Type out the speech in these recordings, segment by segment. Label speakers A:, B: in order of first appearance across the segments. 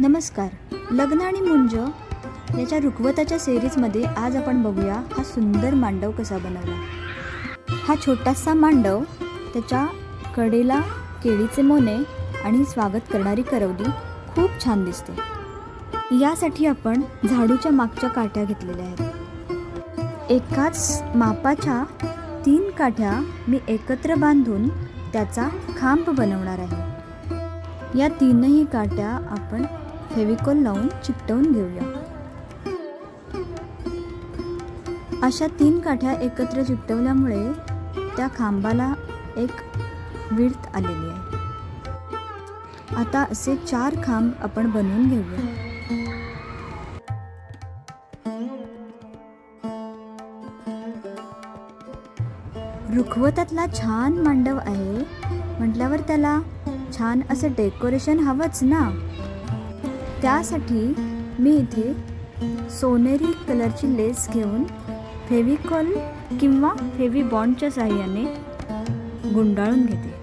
A: नमस्कार. लग्न आणि मुंज याच्या रुखवताच्या सिरीजमध्ये आज आपण बघूया हा सुंदर मांडव कसा बनवला. हा छोटासा मांडव, त्याच्या कडेला केळीचे मोने आणि स्वागत करणारी करवली खूप छान दिसते. यासाठी आपण झाडूच्या मागच्या काठ्या घेतलेल्या आहेत. एकाच मापाच्या 3 काठ्या मी एकत्र बांधून त्याचा खांब बनवणार आहे. या 3ही काठ्या आपण फेविकॉल लावून चिकटवून घेऊया. अशा 3 काठ्या एकत्र चिकटवल्यामुळे त्या खांबाला एक विड्थ आलेली आहे. आता असे 4 खांब आपण बनवून घेऊया. रुखवतातला छान मांडव आहे म्हटल्यावर त्याला छान असं डेकोरेशन हवंच ना. त्यासाठी मी इथे सोनेरी कलरची लेस घेऊन फेविकॉल किंवा फेवी बॉन्डच्या साहाय्याने गुंडाळून घेते.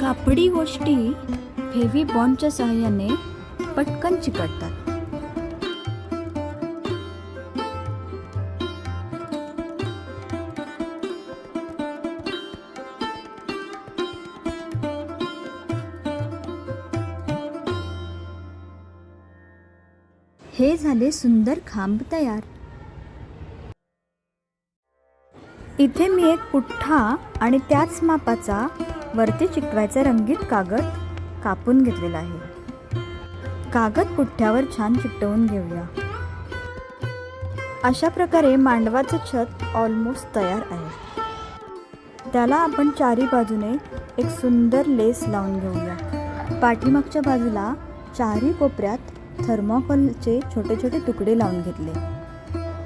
A: कापडी गोष्टी फेवी बॉन्डच्या साहाय्याने पटकन चिकटतात. हे झाले सुंदर खांब तयार. इथे मी एक पुठ्ठा आणि त्याच मापाचा वरती चिकटवायचा रंगीत कागद कापून घेतलेला आहे. कागद पुठ्ठ्यावर छान चिकटवून घेऊया. अशा प्रकारे मांडवाचं छत ऑलमोस्ट तयार आहे. त्याला आपण चारी बाजूने एक सुंदर लेस लावून घेऊया. पाठीमागच्या बाजूला चारी कोपऱ्यात थर्मोकॉलचे छोटे छोटे तुकडे लावून घेतले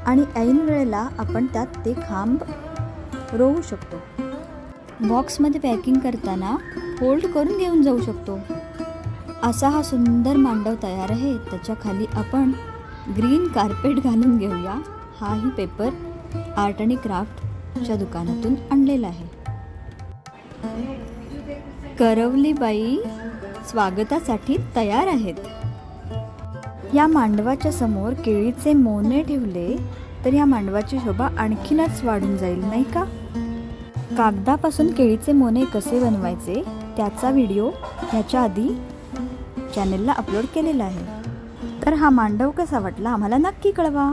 A: आणि ऐन वेळेला आपण त्यात ते खांब रोवू शकतो. बॉक्समध्ये पॅकिंग करताना फोल्ड करून घेऊन जाऊ शकतो. असा हा सुंदर मांडव तयार आहे. त्याच्या खाली आपण ग्रीन कार्पेट घालून घेऊया. हाही पेपर आर्ट आणि क्राफ्टच्या दुकानातून आणलेला आहे. करवली बाई स्वागतासाठी तयार आहेत. या मांडवाच्या समोर केळीचे मोने ठेवले तर या मांडवाची शोभा आणखीनच वाढून जाईल, नाही का? कागदापासून केळीचे मोने कसे बनवायचे त्याचा व्हिडिओ ह्याच्या आधी चॅनलला अपलोड केलेला आहे. तर हा मांडव कसा वाटला आम्हाला नक्की कळवा.